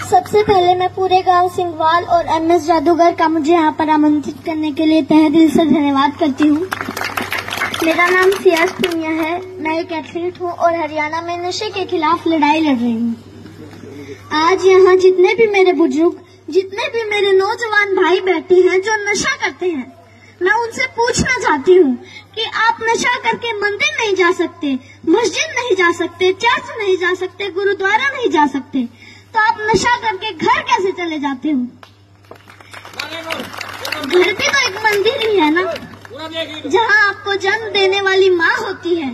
सबसे पहले मैं पूरे गांव सिंघवाल और MS जादूगर का मुझे यहाँ पर आमंत्रित करने के लिए तहे दिल से धन्यवाद करती हूँ। मेरा नाम सियाज पुनिया है, मैं एक एथलीट हूँ और हरियाणा में नशे के खिलाफ लड़ाई लड़ रही हूँ। आज यहाँ जितने भी मेरे बुजुर्ग, जितने भी मेरे नौजवान भाई बैठे हैं जो नशा करते हैं, मैं उनसे पूछना चाहती हूँ कि आप नशा करके मंदिर नहीं जा सकते, मस्जिद नहीं जा सकते, चर्च नहीं जा सकते, गुरुद्वारा नहीं जा सकते, तो आप नशा करके घर कैसे चले जाते हो? घर भी तो एक मंदिर ही है ना, जहाँ आपको जन्म देने वाली माँ होती है,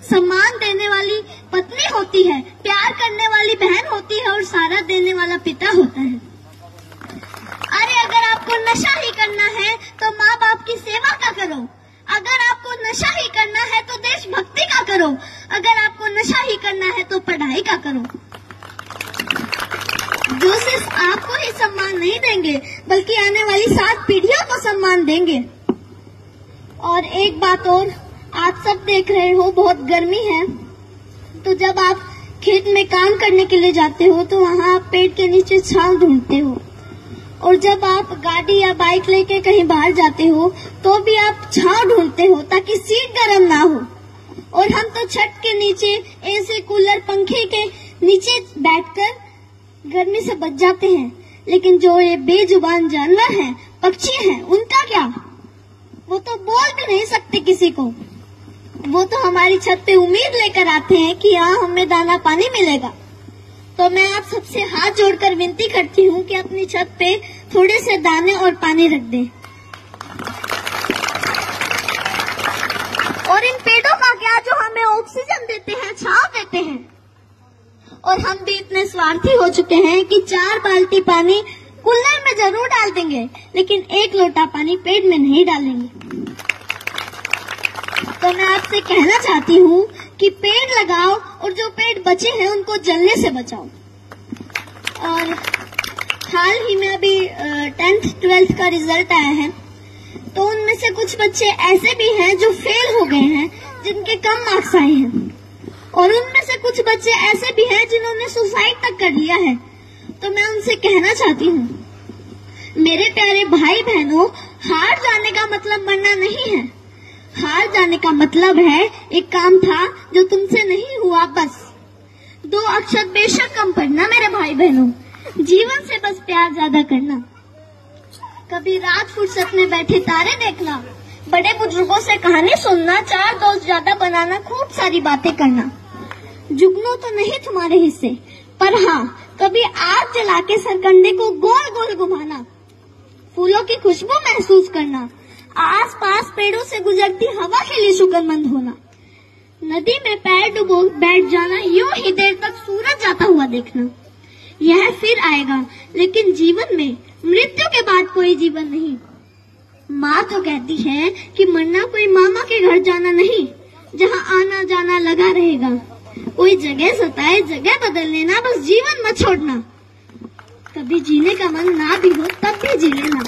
सम्मान देने वाली पत्नी होती है, प्यार करने वाली बहन होती है और सहारा देने वाला पिता होता है। अरे अगर आपको नशा ही करना है तो माँ बाप की सेवा का करो, अगर आपको नशा ही करना है तो देशभक्ति का करो, अगर आपको नशा ही करना है तो पढ़ाई का करो। जो सिर्फ आपको ही सम्मान नहीं देंगे बल्कि आने वाली 7 पीढ़ियों को सम्मान देंगे। और एक बात और, आप सब देख रहे हो बहुत गर्मी है, तो जब आप खेत में काम करने के लिए जाते हो तो वहाँ आप पेड़ के नीचे छांव ढूंढते हो, और जब आप गाड़ी या बाइक लेके कहीं बाहर जाते हो तो भी आप छांव ढूंढते हो ताकि सीट गर्म ना हो। और हम तो छत के नीचे एसी, कूलर, पंखे के नीचे बैठकर गर्मी से बच जाते हैं, लेकिन जो ये बेजुबान जानवर हैं, पक्षी हैं, उनका क्या? वो तो बोल भी नहीं सकते किसी को। वो तो हमारी छत पे उम्मीद लेकर आते हैं कि यहाँ हमें दाना पानी मिलेगा। तो मैं आप सबसे हाथ जोड़कर विनती करती हूँ कि अपनी छत पे थोड़े से दाने और पानी रख दें। और इन पेड़ों का क्या जो हमें ऑक्सीजन देते हैं, छांव देते हैं। और हम भी इतने स्वार्थी हो चुके हैं कि 4 बाल्टी पानी कूलर में जरूर डाल देंगे, लेकिन 1 लोटा पानी पेड़ में नहीं डालेंगे। तो मैं आपसे कहना चाहती हूँ कि पेड़ लगाओ और जो पेड़ बचे हैं उनको जलने से बचाओ। और हाल ही में अभी 10th 12th का रिजल्ट आया है, तो उनमें से कुछ बच्चे ऐसे भी हैं जो फेल हो गए हैं, जिनके कम मार्क्स आए हैं, और उनमें से कुछ बच्चे ऐसे भी हैं जिन्होंने सुसाइड तक कर लिया है। तो मैं उनसे कहना चाहती हूँ, मेरे प्यारे भाई बहनों, हार जाने का मतलब मरना नहीं है। हार जाने का मतलब है एक काम था जो तुमसे नहीं हुआ, बस 2 अक्षर बेशक कम पढ़ना मेरे भाई बहनों, जीवन से बस प्यार ज्यादा करना, कभी रात फुर्सत में बैठे तारे देखना, बड़े बुजुर्गों से कहानी सुनना, 4 दोस्त ज्यादा बनाना, खूब सारी बातें करना। जुगनू तो नहीं तुम्हारे हिस्से, पर हाँ कभी आग जला के सरकंडे को गोल गोल घुमाना, फूलों की खुशबू महसूस करना, आसपास पेड़ों से गुजरती हवा के लिए शुक्रमंद होना, नदी में पैर डुबो बैठ जाना, यूं ही देर तक सूरज जाता हुआ देखना। यह फिर आएगा, लेकिन जीवन में मृत्यु के बाद कोई जीवन नहीं। माँ तो कहती है कि मरना कोई मामा के घर जाना नहीं, जहाँ आना जाना लगा रहेगा। कोई जगह सताए, जगह बदल लेना, बस जीवन मत छोड़ना। कभी जीने का मन ना भी हो तब भी जी लेना।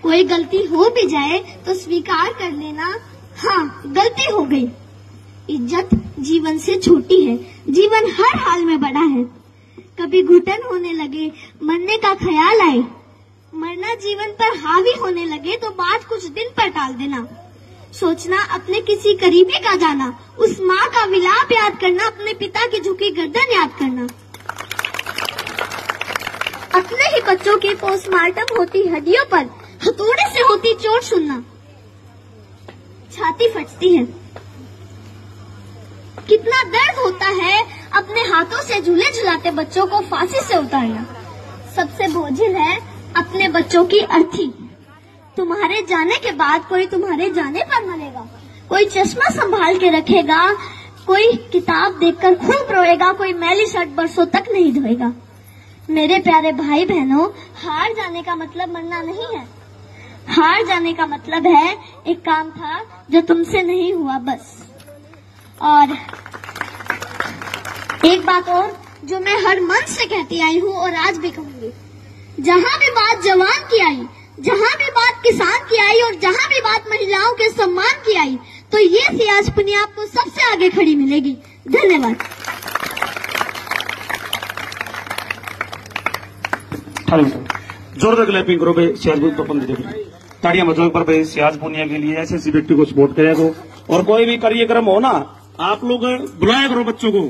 कोई गलती हो भी जाए तो स्वीकार कर लेना, हाँ गलती हो गई। इज्जत जीवन से छोटी है, जीवन हर हाल में बड़ा है। कभी घुटन होने लगे, मरने का ख्याल आए, मरना जीवन पर हावी होने लगे तो बात कुछ दिन पर टाल देना। सोचना अपने किसी करीबी का जाना, उस माँ का विलाप याद करना, अपने पिता की झुकी गर्दन याद करना। अपने ही बच्चों की पोस्टमार्टम होती हड्डियों पर हथौड़े से होती चोट सुनना, छाती फटती है। कितना दर्द होता है अपने हाथों से झूले झुलाते बच्चों को फांसी से उतारना। सबसे बोझिल है अपने बच्चों की अर्थी। तुम्हारे जाने के बाद कोई तुम्हारे जाने पर मरेगा, कोई चश्मा संभाल के रखेगा, कोई किताब देखकर खूब रोएगा, कोई मैली शर्ट बरसों तक नहीं धोएगा। मेरे प्यारे भाई बहनों, हार जाने का मतलब मरना नहीं है। हार जाने का मतलब है एक काम था जो तुमसे नहीं हुआ, बस। और एक बात और जो मैं हर मन से कहती आई हूँ और आज भी कहूंगी, जहाँ भी बात जवान की आई, जहाँ भी बात किसान की आई और जहाँ भी बात महिलाओं के सम्मान की आई, तो ये सियाज पुनिया आपको सबसे आगे खड़ी मिलेगी। धन्यवाद। सारे जोरदार क्लैपिंग करो भाई सियाज तो अपन दे ताड़ियां बजाओ पर भाई सियाज पुनिया के लिए ऐसे व्यक्ति को सपोर्ट करेगा। और कोई भी कार्यक्रम हो ना, आप लोग बुलाया करो बच्चों को।